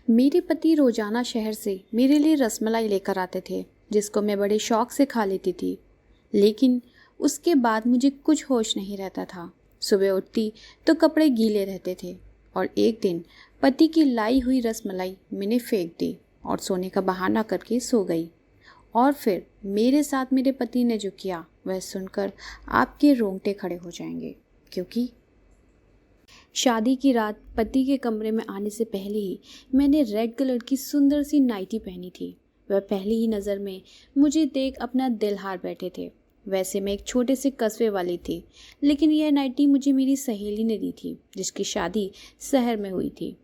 मेरे पति रोजाना शहर से मेरे लिए रसमलाई लेकर आते थे, जिसको मैं बड़े शौक से खा लेती थी। लेकिन उसके बाद मुझे कुछ होश नहीं रहता था। सुबह उठती तो कपड़े गीले रहते थे और एक दिन पति की लाई हुई रसमलाई मैंने फेंक दी और सोने का बहाना करके सो गई। और फिर मेरे साथ मेरे पति ने जो किया वह सुनकर आपके रोंगटे खड़े हो जाएंगे, क्योंकि शादी की रात पति के कमरे में आने से पहले ही मैंने रेड कलर की सुंदर सी नाइटी पहनी थी। वह पहली ही नज़र में मुझे देख अपना दिल हार बैठे थे। वैसे मैं एक छोटे से कस्बे वाली थी, लेकिन यह नाइटी मुझे मेरी सहेली ने दी थी, जिसकी शादी शहर में हुई थी।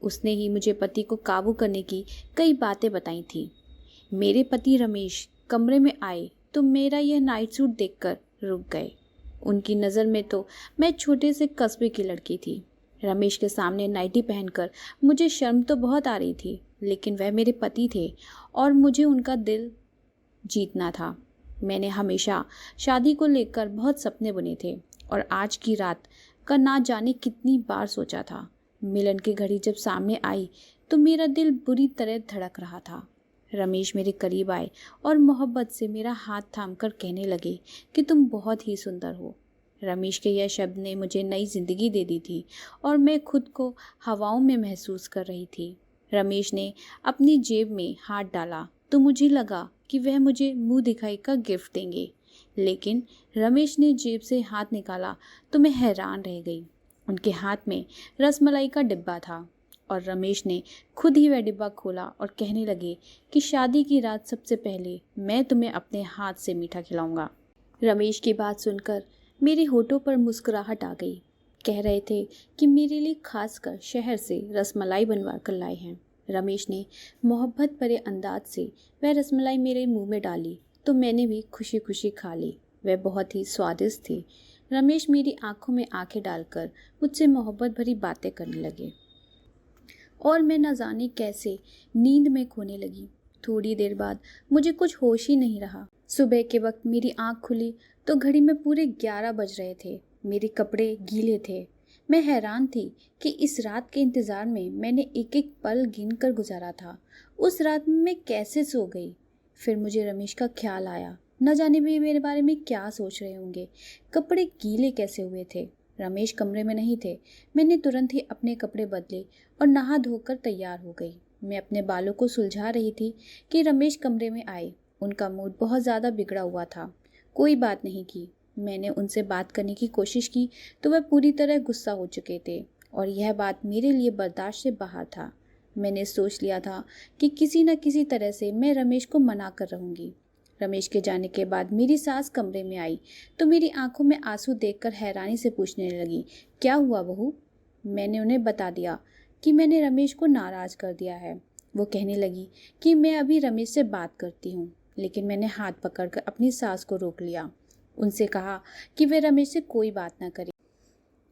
उसने ही मुझे पति को काबू करने की कई बातें बताई थी। मेरे पति रमेश कमरे में आए तो मेरा यह नाइट सूट देखकर रुक गए। उनकी नज़र में तो मैं छोटे से कस्बे की लड़की थी। रमेश के सामने नाइटी पहनकर मुझे शर्म तो बहुत आ रही थी, लेकिन वह मेरे पति थे और मुझे उनका दिल जीतना था। मैंने हमेशा शादी को लेकर बहुत सपने बुने थे और आज की रात का ना जाने कितनी बार सोचा था। मिलन की घड़ी जब सामने आई तो मेरा दिल बुरी तरह धड़क रहा था। रमेश मेरे करीब आए और मोहब्बत से मेरा हाथ थामकर कहने लगे कि तुम बहुत ही सुंदर हो। रमेश के यह शब्द ने मुझे नई जिंदगी दे दी थी और मैं खुद को हवाओं में महसूस कर रही थी। रमेश ने अपनी जेब में हाथ डाला तो मुझे लगा कि वह मुझे मुंह दिखाई का गिफ्ट देंगे, लेकिन रमेश ने जेब से हाथ निकाला तो मैं हैरान रह गई। उनके हाथ में रसमलाई का डिब्बा था और रमेश ने खुद ही वह डिब्बा खोला और कहने लगे कि शादी की रात सबसे पहले मैं तुम्हें अपने हाथ से मीठा खिलाऊंगा। रमेश की बात सुनकर मेरे होठों पर मुस्कुराहट आ गई। कह रहे थे कि मेरे लिए खासकर शहर से रसमलाई बनवा कर लाए हैं। रमेश ने मोहब्बत भरे अंदाज से वह रसमलाई मेरे मुंह में डाली तो मैंने भी खुशी खुशी खा ली। वह बहुत ही स्वादिष्ट थी। रमेश मेरी आंखों में आंखें डालकर मुझसे मोहब्बत भरी बातें करने लगे और मैं न जाने कैसे नींद में खोने लगी। थोड़ी देर बाद मुझे कुछ होश ही नहीं रहा। सुबह के वक्त मेरी आंख खुली तो घड़ी में पूरे 11 बज रहे थे। मेरे कपड़े गीले थे। मैं हैरान थी कि इस रात के इंतज़ार में मैंने एक एक पल गिन कर गुजारा था। उस रात में मैं कैसे सो गई। फिर मुझे रमेश का ख्याल आया। न जाने वे मेरे बारे में क्या सोच रहे होंगे। कपड़े गीले कैसे हुए थे। रमेश कमरे में नहीं थे। मैंने तुरंत ही अपने कपड़े बदले और नहा धोकर तैयार हो गई। मैं अपने बालों को सुलझा रही थी कि रमेश कमरे में आए। उनका मूड बहुत ज़्यादा बिगड़ा हुआ था। कोई बात नहीं की। मैंने उनसे बात करने की कोशिश की तो वह पूरी तरह गुस्सा हो चुके थे और यह बात मेरे लिए बर्दाश्त से बाहर था। मैंने सोच लिया था कि किसी न किसी तरह से मैं रमेश को मना कर रहूँगी। रमेश के जाने के बाद मेरी सास कमरे में आई तो मेरी आंखों में आंसू देखकर हैरानी से पूछने लगी, क्या हुआ बहू। मैंने उन्हें बता दिया कि मैंने रमेश को नाराज़ कर दिया है। वो कहने लगी कि मैं अभी रमेश से बात करती हूँ, लेकिन मैंने हाथ पकड़कर अपनी सास को रोक लिया। उनसे कहा कि वे रमेश से कोई बात ना करें,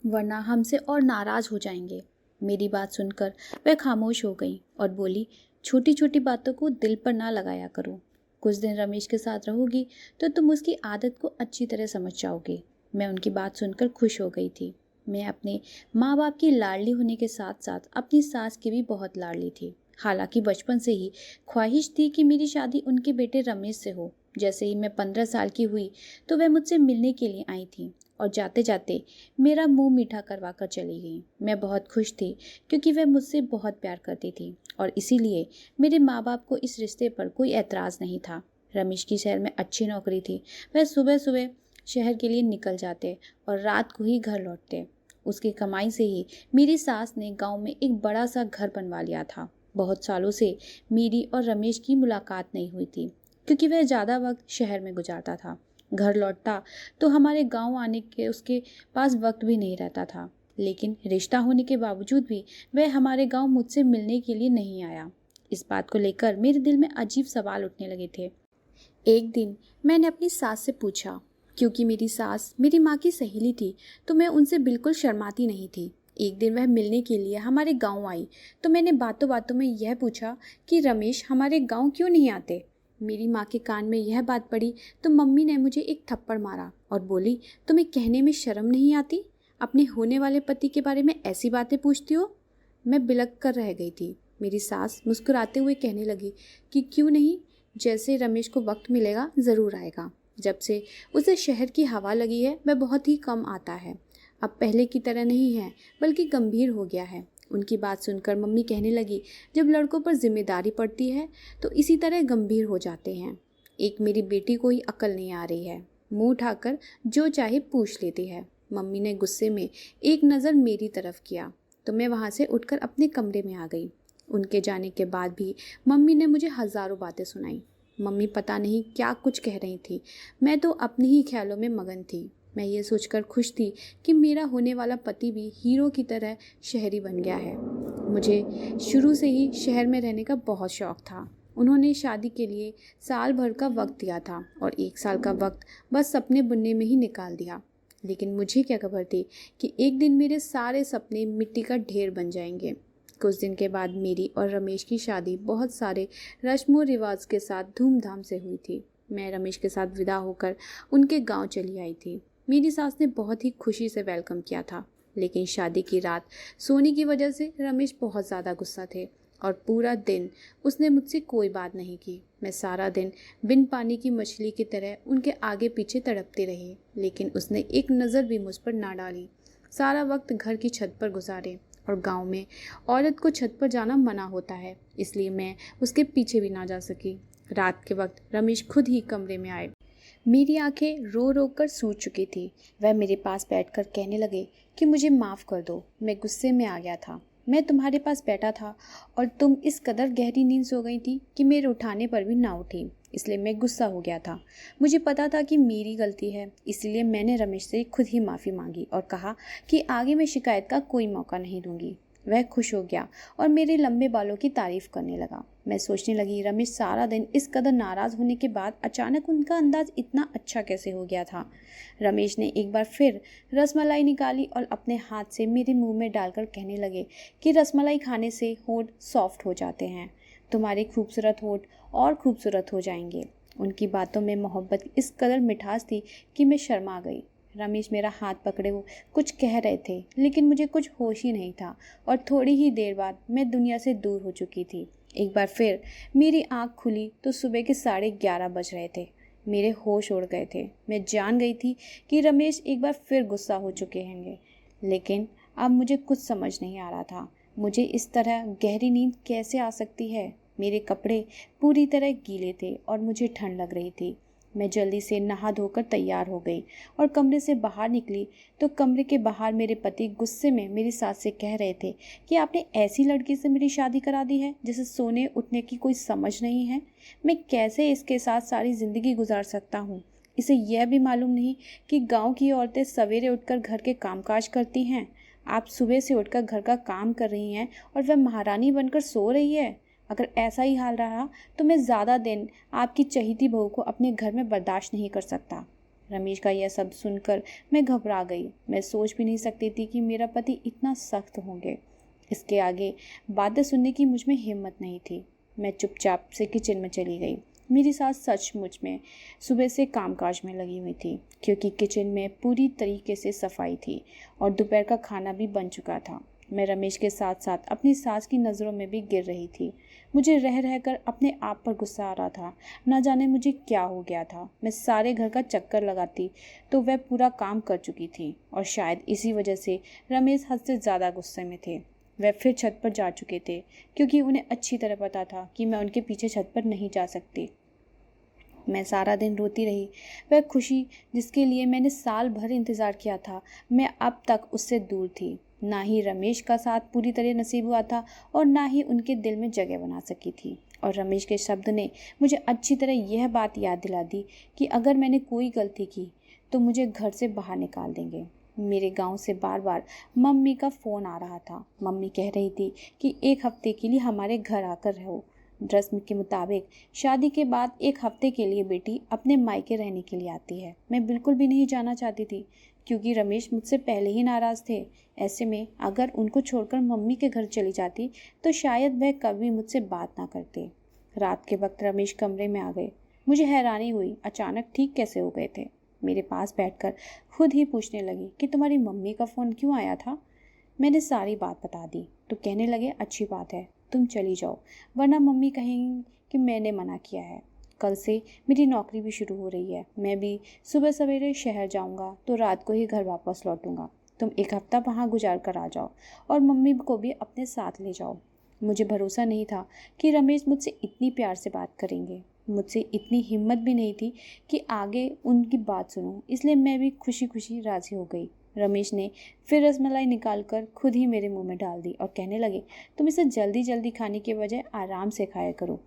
वरना हमसे और नाराज़ हो जाएंगे। मेरी बात सुनकर वह खामोश हो गई और बोली, छोटी छोटी बातों को दिल पर ना लगाया करो। कुछ दिन रमेश के साथ रहोगी तो तुम उसकी आदत को अच्छी तरह समझ जाओगे। मैं उनकी बात सुनकर खुश हो गई थी। मैं अपने माँ बाप की लाडली होने के साथ साथ अपनी सास की भी बहुत लाडली थी। हालांकि बचपन से ही ख्वाहिश थी कि मेरी शादी उनके बेटे रमेश से हो। जैसे ही मैं 15 साल की हुई तो वह मुझसे मिलने के लिए आई थी और जाते जाते मेरा मुंह मीठा करवा कर चली गई। मैं बहुत खुश थी क्योंकि वह मुझसे बहुत प्यार करती थी और इसीलिए मेरे माँ बाप को इस रिश्ते पर कोई एतराज़ नहीं था। रमेश की शहर में अच्छी नौकरी थी। वह सुबह सुबह शहर के लिए निकल जाते और रात को ही घर लौटते। उसकी कमाई से ही मेरी सास ने गांव में एक बड़ा सा घर बनवा लिया था। बहुत सालों से मेरी और रमेश की मुलाकात नहीं हुई थी क्योंकि वह ज़्यादा वक्त शहर में गुजारता था। घर लौटता तो हमारे गांव आने के उसके पास वक्त भी नहीं रहता था, लेकिन रिश्ता होने के बावजूद भी वह हमारे गांव मुझसे मिलने के लिए नहीं आया। इस बात को लेकर मेरे दिल में अजीब सवाल उठने लगे थे। एक दिन मैंने अपनी सास से पूछा, क्योंकि मेरी सास मेरी माँ की सहेली थी तो मैं उनसे बिल्कुल शर्माती नहीं थी। एक दिन वह मिलने के लिए हमारे गांव आई तो मैंने बातों बातों में यह पूछा कि रमेश हमारे गांव क्यों नहीं आते। मेरी माँ के कान में यह बात पड़ी तो मम्मी ने मुझे एक थप्पड़ मारा और बोली, तुम्हें कहने में शर्म नहीं आती? अपने होने वाले पति के बारे में ऐसी बातें पूछती हो। मैं बिलक कर रह गई थी। मेरी सास मुस्कुराते हुए कहने लगी कि क्यों नहीं, जैसे रमेश को वक्त मिलेगा ज़रूर आएगा। जब से उसे शहर की हवा लगी है वह बहुत ही कम आता है। अब पहले की तरह नहीं है, बल्कि गंभीर हो गया है। उनकी बात सुनकर मम्मी कहने लगी, जब लड़कों पर जिम्मेदारी पड़ती है तो इसी तरह गंभीर हो जाते हैं। एक मेरी बेटी को ही अकल नहीं आ रही है, मुंह उठाकर जो चाहे पूछ लेती है। मम्मी ने गुस्से में एक नज़र मेरी तरफ किया तो मैं वहाँ से उठकर अपने कमरे में आ गई। उनके जाने के बाद भी मम्मी ने मुझे हज़ारों बातें सुनाई। मम्मी पता नहीं क्या कुछ कह रही थी, मैं तो अपने ही ख्यालों में मगन थी। मैं ये सोचकर खुश थी कि मेरा होने वाला पति भी हीरो की तरह शहरी बन गया है। मुझे शुरू से ही शहर में रहने का बहुत शौक़ था। उन्होंने शादी के लिए साल भर का वक्त दिया था और 1 साल का वक्त बस सपने बुनने में ही निकाल दिया। लेकिन मुझे क्या खबर थी कि एक दिन मेरे सारे सपने मिट्टी का ढेर बन जाएंगे। कुछ दिन के बाद मेरी और रमेश की शादी बहुत सारे रस्म व रिवाज के साथ धूमधाम से हुई थी। मैं रमेश के साथ विदा होकर उनके गांव चली आई थी। मेरी सास ने बहुत ही खुशी से वेलकम किया था, लेकिन शादी की रात सोने की वजह से रमेश बहुत ज़्यादा गुस्सा थे और पूरा दिन उसने मुझसे कोई बात नहीं की। मैं सारा दिन बिन पानी की मछली की तरह उनके आगे पीछे तड़पती रही, लेकिन उसने एक नज़र भी मुझ पर ना डाली। सारा वक्त घर की छत पर गुजारे और गांव में औरत को छत पर जाना मना होता है, इसलिए मैं उसके पीछे भी ना जा सकी। रात के वक्त रमेश खुद ही कमरे में आए। मेरी आंखें रो रो कर सूज चुकी थी। वह मेरे पास बैठकर कहने लगे कि मुझे माफ़ कर दो, मैं गुस्से में आ गया था। मैं तुम्हारे पास बैठा था और तुम इस कदर गहरी नींद सो गई थी कि मेरे उठाने पर भी ना उठी, इसलिए मैं गुस्सा हो गया था। मुझे पता था कि मेरी गलती है, इसलिए मैंने रमेश से खुद ही माफ़ी मांगी और कहा कि आगे मैं शिकायत का कोई मौका नहीं दूंगी। वह खुश हो गया और मेरे लंबे बालों की तारीफ करने लगा। मैं सोचने लगी, रमेश सारा दिन इस कदर नाराज़ होने के बाद अचानक उनका अंदाज इतना अच्छा कैसे हो गया था। रमेश ने एक बार फिर रसमलाई निकाली और अपने हाथ से मेरे मुंह में डालकर कहने लगे कि रसमलाई खाने से होंठ सॉफ्ट हो जाते हैं, तुम्हारे खूबसूरत होंठ और खूबसूरत हो जाएंगे। उनकी बातों में मोहब्बत की इस कदर मिठास थी कि मैं शर्मा गई। रमेश मेरा हाथ पकड़े वो कुछ कह रहे थे, लेकिन मुझे कुछ होश ही नहीं था और थोड़ी ही देर बाद मैं दुनिया से दूर हो चुकी थी। एक बार फिर मेरी आंख खुली तो सुबह के 11:30 बज रहे थे। मेरे होश उड़ गए थे। मैं जान गई थी कि रमेश एक बार फिर गुस्सा हो चुके होंगे, लेकिन अब मुझे कुछ समझ नहीं आ रहा था। मुझे इस तरह गहरी नींद कैसे आ सकती है। मेरे कपड़े पूरी तरह गीले थे और मुझे ठंड लग रही थी। मैं जल्दी से नहा धोकर तैयार हो गई और कमरे से बाहर निकली तो कमरे के बाहर मेरे पति गुस्से में मेरी सास से कह रहे थे कि आपने ऐसी लड़की से मेरी शादी करा दी है जिसे सोने उठने की कोई समझ नहीं है। मैं कैसे इसके साथ सारी ज़िंदगी गुजार सकता हूँ। इसे यह भी मालूम नहीं कि गांव की औरतें सवेरे उठकर घर के कामकाज करती हैं। आप सुबह से उठकर घर का काम कर रही हैं और वह महारानी बनकर सो रही है। अगर ऐसा ही हाल रहा तो मैं ज़्यादा दिन आपकी चहेती बहू को अपने घर में बर्दाश्त नहीं कर सकता। रमेश का यह सब सुनकर मैं घबरा गई। मैं सोच भी नहीं सकती थी कि मेरा पति इतना सख्त होंगे। इसके आगे बातें सुनने की मुझ में हिम्मत नहीं थी। मैं चुपचाप से किचन में चली गई। मेरी सास सचमुच में सुबह से कामकाज में लगी हुई थी, क्योंकि किचन में पूरी तरीके से सफाई थी और दोपहर का खाना भी बन चुका था। मैं रमेश के साथ साथ अपनी सास की नज़रों में भी गिर रही थी। मुझे रह रहकर अपने आप पर गुस्सा आ रहा था। न जाने मुझे क्या हो गया था। मैं सारे घर का चक्कर लगाती तो वह पूरा काम कर चुकी थी और शायद इसी वजह से रमेश हद से ज़्यादा गुस्से में थे। वह फिर छत पर जा चुके थे, क्योंकि उन्हें अच्छी तरह पता था कि मैं उनके पीछे छत पर नहीं जा सकती। मैं सारा दिन रोती रही। वह खुशी जिसके लिए मैंने साल भर इंतज़ार किया था, मैं अब तक उससे दूर थी। ना ही रमेश का साथ पूरी तरह नसीब हुआ था और ना ही उनके दिल में जगह बना सकी थी। और रमेश के शब्द ने मुझे अच्छी तरह यह बात याद दिला दी कि अगर मैंने कोई गलती की तो मुझे घर से बाहर निकाल देंगे। मेरे गांव से बार बार मम्मी का फ़ोन आ रहा था। मम्मी कह रही थी कि 1 हफ्ते के लिए हमारे घर आकर रहो। रस्म के मुताबिक शादी के बाद 1 हफ्ते के लिए बेटी अपने मायके रहने के लिए आती है। मैं बिल्कुल भी नहीं जाना चाहती थी, क्योंकि रमेश मुझसे पहले ही नाराज़ थे। ऐसे में अगर उनको छोड़कर मम्मी के घर चली जाती तो शायद वह कभी मुझसे बात ना करते। रात के वक्त रमेश कमरे में आ गए। मुझे हैरानी हुई, अचानक ठीक कैसे हो गए थे। मेरे पास बैठकर खुद ही पूछने लगी कि तुम्हारी मम्मी का फ़ोन क्यों आया था। मैंने सारी बात बता दी तो कहने लगे, अच्छी बात है, तुम चली जाओ, वरना मम्मी कहेंगी कि मैंने मना किया है। कल से मेरी नौकरी भी शुरू हो रही है। मैं भी सुबह सवेरे शहर जाऊंगा तो रात को ही घर वापस लौटूंगा। तुम एक हफ्ता वहाँ गुजार कर आ जाओ और मम्मी को भी अपने साथ ले जाओ। मुझे भरोसा नहीं था कि रमेश मुझसे इतनी प्यार से बात करेंगे। मुझसे इतनी हिम्मत भी नहीं थी कि आगे उनकी बात सुनूं, इसलिए मैं भी खुशी खुशी राजी हो गई। रमेश ने फिर रसमलाई निकालकर खुद ही मेरे मुंह में डाल दी और कहने लगे, तुम इसे जल्दी जल्दी खाने के बजाय आराम से खाया करो।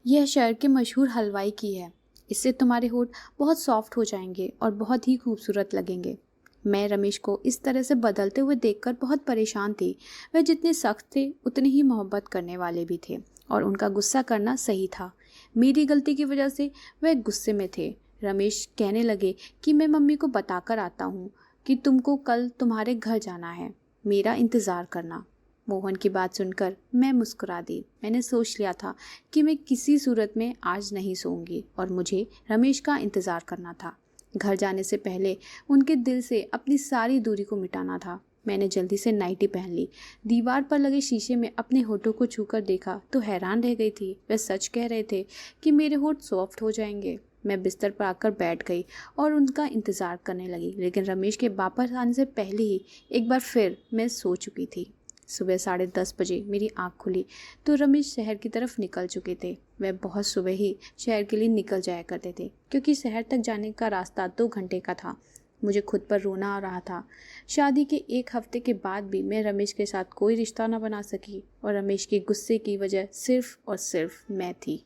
यह शहर के मशहूर हलवाई की है। इससे तुम्हारे होंठ बहुत सॉफ्ट हो जाएंगे और बहुत ही खूबसूरत लगेंगे। मैं रमेश को इस तरह से बदलते हुए देखकर बहुत परेशान थी। वह जितने सख्त थे उतने ही मोहब्बत करने वाले भी थे और उनका गुस्सा करना सही था। मेरी गलती की वजह से वह गुस्से में थे। रमेश कहने लगे कि मैं मम्मी को बताकर आता हूँ कि तुमको कल तुम्हारे घर जाना है, मेरा इंतज़ार करना। मोहन की बात सुनकर मैं मुस्कुरा दी। मैंने सोच लिया था कि मैं किसी सूरत में आज नहीं सोऊंगी और मुझे रमेश का इंतज़ार करना था। घर जाने से पहले उनके दिल से अपनी सारी दूरी को मिटाना था। मैंने जल्दी से नाइटी पहन ली। दीवार पर लगे शीशे में अपने होठों को छूकर देखा तो हैरान रह गई थी। वे सच कह रहे थे कि मेरे होठ सॉफ्ट हो जाएंगे। मैं बिस्तर पर आकर बैठ गई और उनका इंतज़ार करने लगी, लेकिन रमेश के वापस आने से पहले ही एक बार फिर मैं सो चुकी थी। सुबह 10:30 बजे मेरी आँख खुली तो रमेश शहर की तरफ निकल चुके थे। वह बहुत सुबह ही शहर के लिए निकल जाया करते थे, क्योंकि शहर तक जाने का रास्ता 2 घंटे का था। मुझे खुद पर रोना आ रहा था। शादी के 1 हफ्ते के बाद भी मैं रमेश के साथ कोई रिश्ता न बना सकी और रमेश के गुस्से की वजह सिर्फ और सिर्फ मैं थी।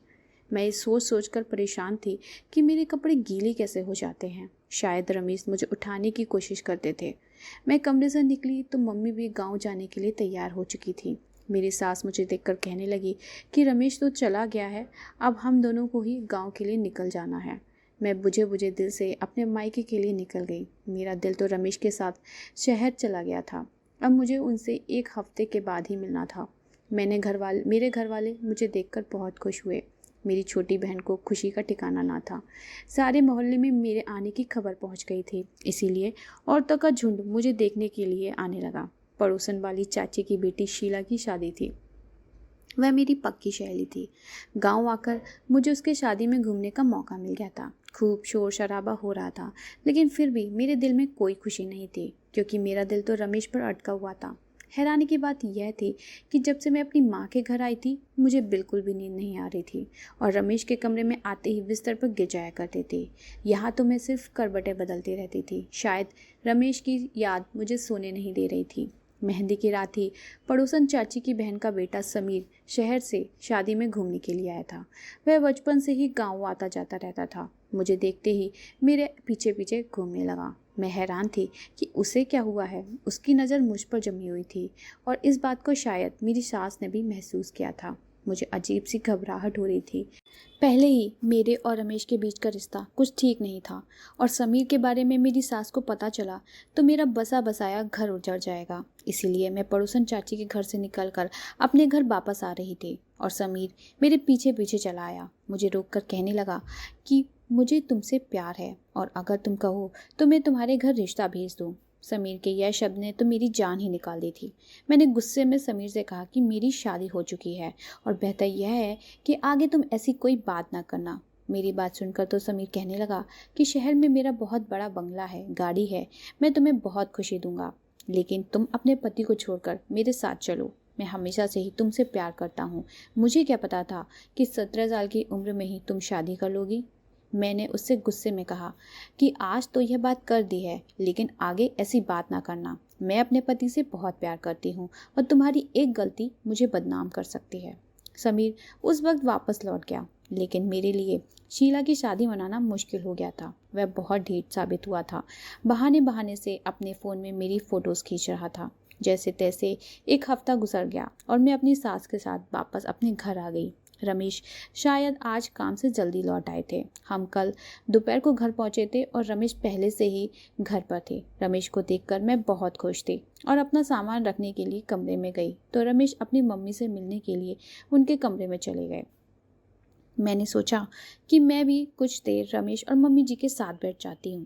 मैं ये सोच सोच कर परेशान थी कि मेरे कपड़े गीले कैसे हो जाते हैं। शायद रमेश मुझे उठाने की कोशिश करते थे। मैं कमरे से निकली तो मम्मी भी गांव जाने के लिए तैयार हो चुकी थी। मेरी सास मुझे देखकर कहने लगी कि रमेश तो चला गया है, अब हम दोनों को ही गांव के लिए निकल जाना है। मैं बुझे बुझे दिल से अपने मायके के लिए निकल गई। मेरा दिल तो रमेश के साथ शहर चला गया था। अब मुझे उनसे 1 हफ्ते के बाद ही मिलना था। मेरे घर वाले मुझे देखकर बहुत खुश हुए। मेरी छोटी बहन को खुशी का ठिकाना ना था। सारे मोहल्ले में मेरे आने की खबर पहुंच गई थी, इसीलिए औरतों का झुंड मुझे देखने के लिए आने लगा। पड़ोसन वाली चाची की बेटी शीला की शादी थी। वह मेरी पक्की सहेली थी। गांव आकर मुझे उसके शादी में घूमने का मौका मिल गया था। खूब शोर शराबा हो रहा था, लेकिन फिर भी मेरे दिल में कोई खुशी नहीं थी, क्योंकि मेरा दिल तो रमेश पर अटका हुआ था। हैरानी की बात यह थी कि जब से मैं अपनी माँ के घर आई थी मुझे बिल्कुल भी नींद नहीं आ रही थी और रमेश के कमरे में आते ही बिस्तर पर गिर जाया करते थे। यहाँ तो मैं सिर्फ करवटें बदलती रहती थी। शायद रमेश की याद मुझे सोने नहीं दे रही थी। मेहंदी की रात ही पड़ोसन चाची की बहन का बेटा समीर शहर से शादी में घूमने के लिए आया था। वह बचपन से ही गाँव आता जाता रहता था। मुझे देखते ही मेरे पीछे पीछे घूमने लगा। मैं हैरान थी कि उसे क्या हुआ है। उसकी नज़र मुझ पर जमी हुई थी और इस बात को शायद मेरी सास ने भी महसूस किया था। मुझे अजीब सी घबराहट हो रही थी। पहले ही मेरे और रमेश के बीच का रिश्ता कुछ ठीक नहीं था और समीर के बारे में मेरी सास को पता चला तो मेरा बसा बसाया घर उजड़ जाएगा। इसीलिए मैं पड़ोसन चाची के घर से निकलकर अपने घर वापस आ रही थी और समीर मेरे पीछे पीछे चला आया। मुझे रोककर कहने लगा कि मुझे तुमसे प्यार है और अगर तुम कहो तो मैं तुम्हारे घर रिश्ता भेज दूँ। समीर के यह शब्द ने तो मेरी जान ही निकाल दी थी। मैंने गुस्से में समीर से कहा कि मेरी शादी हो चुकी है और बेहतर यह है कि आगे तुम ऐसी कोई बात ना करना। मेरी बात सुनकर तो समीर कहने लगा कि शहर में मेरा बहुत बड़ा बंगला है, गाड़ी है, मैं तुम्हें बहुत खुशी दूंगा, लेकिन तुम अपने पति को छोड़कर मेरे साथ चलो। मैं हमेशा से ही तुमसे प्यार करता हूँ। मुझे क्या पता था कि 17 साल की उम्र में ही तुम शादी कर लोगी। मैंने उससे गुस्से में कहा कि आज तो यह बात कर दी है, लेकिन आगे ऐसी बात ना करना। मैं अपने पति से बहुत प्यार करती हूँ और तुम्हारी एक गलती मुझे बदनाम कर सकती है। समीर उस वक्त वापस लौट गया, लेकिन मेरे लिए शीला की शादी मनाना मुश्किल हो गया था। वह बहुत ढीठ साबित हुआ था। बहाने बहाने से अपने फ़ोन में मेरी फ़ोटोज़ खींच रहा था। जैसे तैसे 1 हफ्ता गुजर गया और मैं अपनी सास के साथ वापस अपने घर आ गई। रमेश शायद आज काम से जल्दी लौट आए थे। हम कल दोपहर को घर पहुंचे थे और रमेश पहले से ही घर पर थे। रमेश को देखकर मैं बहुत खुश थी और अपना सामान रखने के लिए कमरे में गई तो रमेश अपनी मम्मी से मिलने के लिए उनके कमरे में चले गए। मैंने सोचा कि मैं भी कुछ देर रमेश और मम्मी जी के साथ बैठ जाती हूँ,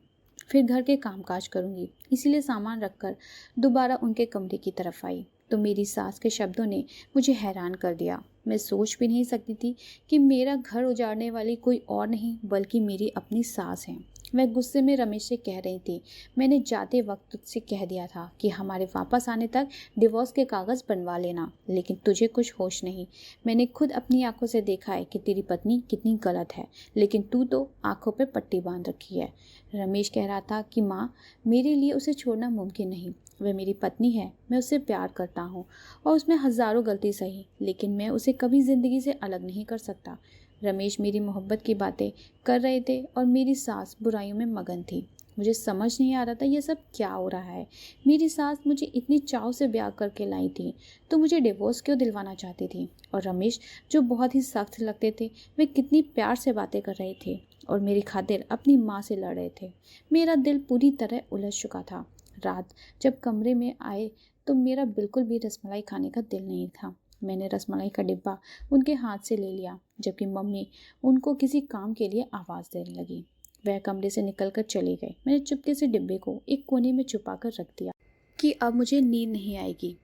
फिर घर के कामकाज करूँगी। इसीलिए सामान रखकर दोबारा उनके कमरे की तरफ आई। तो मेरी सास के शब्दों ने मुझे हैरान कर दिया। मैं सोच भी नहीं सकती थी कि मेरा घर उजाड़ने वाली कोई और नहीं बल्कि मेरी अपनी सास है। वह गुस्से में रमेश से कह रही थी, मैंने जाते वक्त तुझसे कह दिया था कि हमारे वापस आने तक डिवोर्स के कागज़ बनवा लेना, लेकिन तुझे कुछ होश नहीं। मैंने खुद अपनी आंखों से देखा है कि तेरी पत्नी कितनी गलत है, लेकिन तू तो आंखों पे पट्टी बांध रखी है। रमेश कह रहा था कि माँ, मेरे लिए उसे छोड़ना मुमकिन नहीं। वह मेरी पत्नी है, मैं उससे प्यार करता हूँ और उसमें हज़ारों गलती सही, लेकिन मैं उसे कभी ज़िंदगी से अलग नहीं कर सकता। रमेश मेरी मोहब्बत की बातें कर रहे थे और मेरी सास बुराइयों में मगन थी। मुझे समझ नहीं आ रहा था यह सब क्या हो रहा है। मेरी सास मुझे इतनी चाव से ब्याह करके लाई थी, तो मुझे डिवोर्स क्यों दिलवाना चाहती थी? और रमेश, जो बहुत ही सख्त लगते थे, वे कितनी प्यार से बातें कर रहे थे और मेरी खातिर अपनी माँ से लड़ रहे थे। मेरा दिल पूरी तरह उलझ चुका था। रात जब कमरे में आए तो मेरा बिल्कुल भी रसमलाई खाने का दिल नहीं था। मैंने रसमलाई का डिब्बा उनके हाथ से ले लिया, जबकि मम्मी उनको किसी काम के लिए आवाज़ देने लगी। वह कमरे से निकलकर चले गए। मैंने चुपके से डिब्बे को एक कोने में छुपा कर रख दिया कि अब मुझे नींद नहीं आएगी,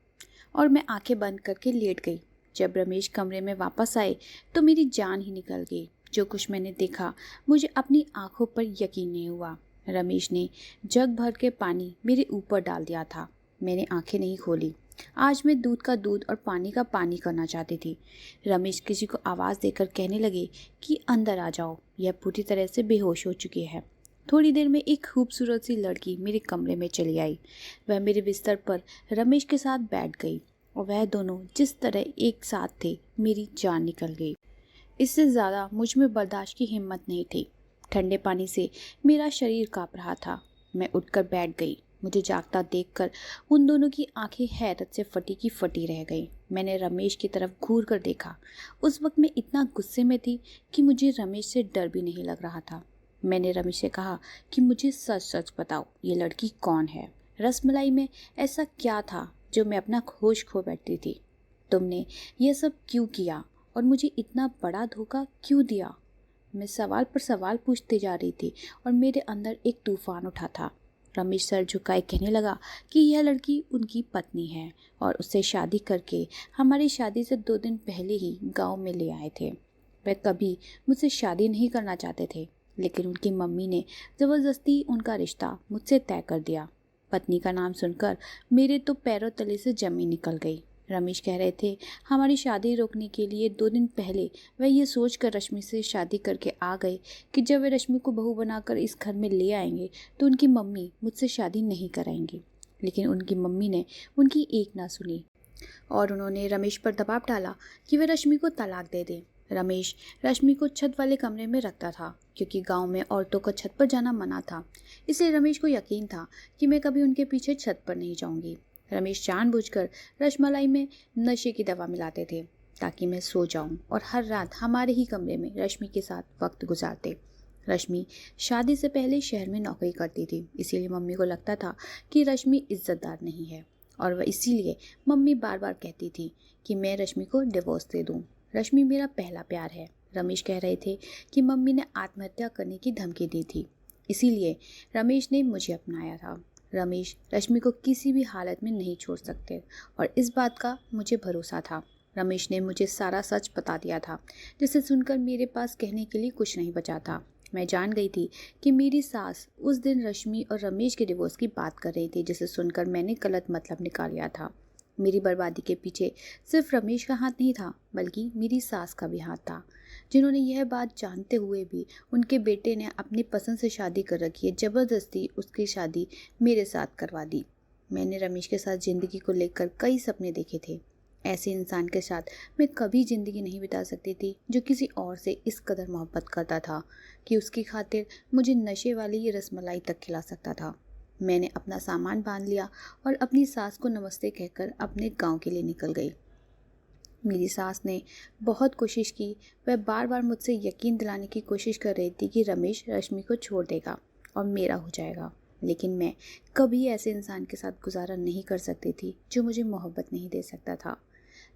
और मैं आंखें बंद करके लेट गई। जब रमेश कमरे में वापस आए तो मेरी जान ही निकल गई। जो कुछ मैंने देखा, मुझे अपनी आंखों पर यकीन नहीं हुआ। रमेश ने जग भर के पानी मेरे ऊपर डाल दिया था। मैंने आंखें नहीं खोली। आज मैं दूध का दूध और पानी का पानी करना चाहती थी। रमेश किसी को आवाज़ देकर कहने लगे कि अंदर आ जाओ, यह पूरी तरह से बेहोश हो चुकी है। थोड़ी देर में एक खूबसूरत सी लड़की मेरे कमरे में चली आई। वह मेरे बिस्तर पर रमेश के साथ बैठ गई और वह दोनों जिस तरह एक साथ थे, मेरी जान निकल गई। इससे ज़्यादा मुझ में बर्दाश्त की हिम्मत नहीं थी। ठंडे पानी से मेरा शरीर काँप रहा था। मैं उठकर बैठ गई। मुझे जागता देखकर उन दोनों की आंखें हैरत से फटी की फटी रह गई। मैंने रमेश की तरफ घूर कर देखा। उस वक्त मैं इतना गुस्से में थी कि मुझे रमेश से डर भी नहीं लग रहा था। मैंने रमेश से कहा कि मुझे सच सच बताओ, ये लड़की कौन है? रसमलाई में ऐसा क्या था जो मैं अपना होश खो बैठती थी? तुमने यह सब क्यों किया और मुझे इतना बड़ा धोखा क्यों दिया? मैं सवाल पर सवाल पूछती जा रही थी और मेरे अंदर एक तूफान उठा था। रमेश सर झुकाए कहने लगा कि यह लड़की उनकी पत्नी है और उससे शादी करके हमारी शादी से 2 दिन पहले ही गांव में ले आए थे। वह कभी मुझसे शादी नहीं करना चाहते थे, लेकिन उनकी मम्मी ने ज़बरदस्ती उनका रिश्ता मुझसे तय कर दिया। पत्नी का नाम सुनकर मेरे तो पैरों तले से जमीन निकल गई। रमेश कह रहे थे हमारी शादी रोकने के लिए 2 दिन पहले वह ये सोचकर रश्मि से शादी करके आ गए कि जब वे रश्मि को बहू बनाकर इस घर में ले आएंगे तो उनकी मम्मी मुझसे शादी नहीं कराएंगी। लेकिन उनकी मम्मी ने उनकी एक ना सुनी और उन्होंने रमेश पर दबाव डाला कि वह रश्मि को तलाक दे दे। रमेश रश्मि को छत वाले कमरे में रखता था क्योंकि गांव में औरतों का छत पर जाना मना था। इसलिए रमेश को यकीन था कि मैं कभी उनके पीछे छत पर नहीं जाऊंगी। रमेश जानबूझकर रसमलाई में नशे की दवा मिलाते थे ताकि मैं सो जाऊं और हर रात हमारे ही कमरे में रश्मि के साथ वक्त गुजारते। रश्मि शादी से पहले शहर में नौकरी करती थी, इसीलिए मम्मी को लगता था कि रश्मि इज्जतदार नहीं है और वह इसीलिए मम्मी बार बार कहती थी कि मैं रश्मि को डिवोर्स दे दूं। रश्मि मेरा पहला प्यार है। रमेश कह रहे थे कि मम्मी ने आत्महत्या करने की धमकी दी थी, इसीलिए रमेश ने मुझे अपनाया था। रमेश रश्मि को किसी भी हालत में नहीं छोड़ सकते और इस बात का मुझे भरोसा था। रमेश ने मुझे सारा सच बता दिया था, जिसे सुनकर मेरे पास कहने के लिए कुछ नहीं बचा था। मैं जान गई थी कि मेरी सास उस दिन रश्मि और रमेश के डिवोर्स की बात कर रही थी, जिसे सुनकर मैंने गलत मतलब निकाल लिया था। मेरी बर्बादी के पीछे सिर्फ रमेश का हाथ नहीं था, बल्कि मेरी सास का भी हाथ था, जिन्होंने यह बात जानते हुए भी उनके बेटे ने अपनी पसंद से शादी कर रखी है, ज़बरदस्ती उसकी शादी मेरे साथ करवा दी। मैंने रमेश के साथ ज़िंदगी को लेकर कई सपने देखे थे। ऐसे इंसान के साथ मैं कभी ज़िंदगी नहीं बिता सकती थी जो किसी और से इस कदर मोहब्बत करता था कि उसकी खातिर मुझे नशे वाली ये रसमलाई तक खिला सकता था। मैंने अपना सामान बांध लिया और अपनी सास को नमस्ते कहकर अपने गांव के लिए निकल गई। मेरी सास ने बहुत कोशिश की। वह बार बार मुझसे यकीन दिलाने की कोशिश कर रही थी कि रमेश रश्मि को छोड़ देगा और मेरा हो जाएगा, लेकिन मैं कभी ऐसे इंसान के साथ गुजारा नहीं कर सकती थी जो मुझे मोहब्बत नहीं दे सकता था।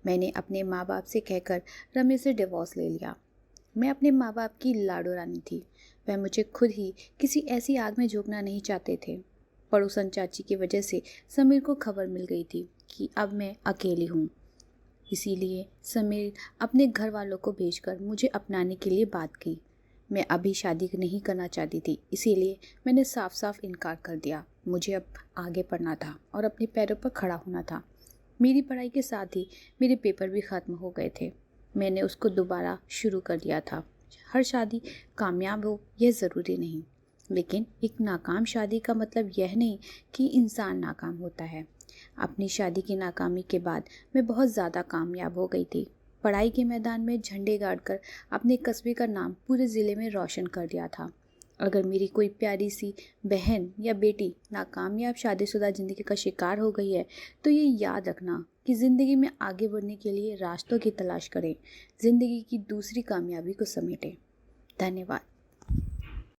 मैंने अपने माँ बाप से कहकर रमेश से डिवोर्स ले लिया। मैं अपने माँ बाप की लाडो रानी थी। वह मुझे खुद ही किसी ऐसी आग में झोंकना नहीं चाहते थे। पड़ोसन चाची की वजह से समीर को खबर मिल गई थी कि अब मैं अकेली हूँ। इसीलिए समीर अपने घर वालों को भेजकर मुझे अपनाने के लिए बात की। मैं अभी शादी नहीं करना चाहती थी, इसीलिए मैंने साफ साफ इनकार कर दिया। मुझे अब आगे पढ़ना था और अपने पैरों पर खड़ा होना था। मेरी पढ़ाई के साथ ही मेरे पेपर भी ख़त्म हो गए थे। मैंने उसको दोबारा शुरू कर दिया था। हर शादी कामयाब हो यह ज़रूरी नहीं, लेकिन एक नाकाम शादी का मतलब यह नहीं कि इंसान नाकाम होता है। अपनी शादी की नाकामी के बाद मैं बहुत ज़्यादा कामयाब हो गई थी। पढ़ाई के मैदान में झंडे गाड़कर अपने कस्बे का नाम पूरे ज़िले में रोशन कर दिया था। अगर मेरी कोई प्यारी सी बहन या बेटी नाकामयाब शादीशुदा ज़िंदगी का शिकार हो गई है, तो ये याद रखना कि ज़िंदगी में आगे बढ़ने के लिए रास्तों की तलाश करें, ज़िंदगी की दूसरी कामयाबी को समेटें। धन्यवाद।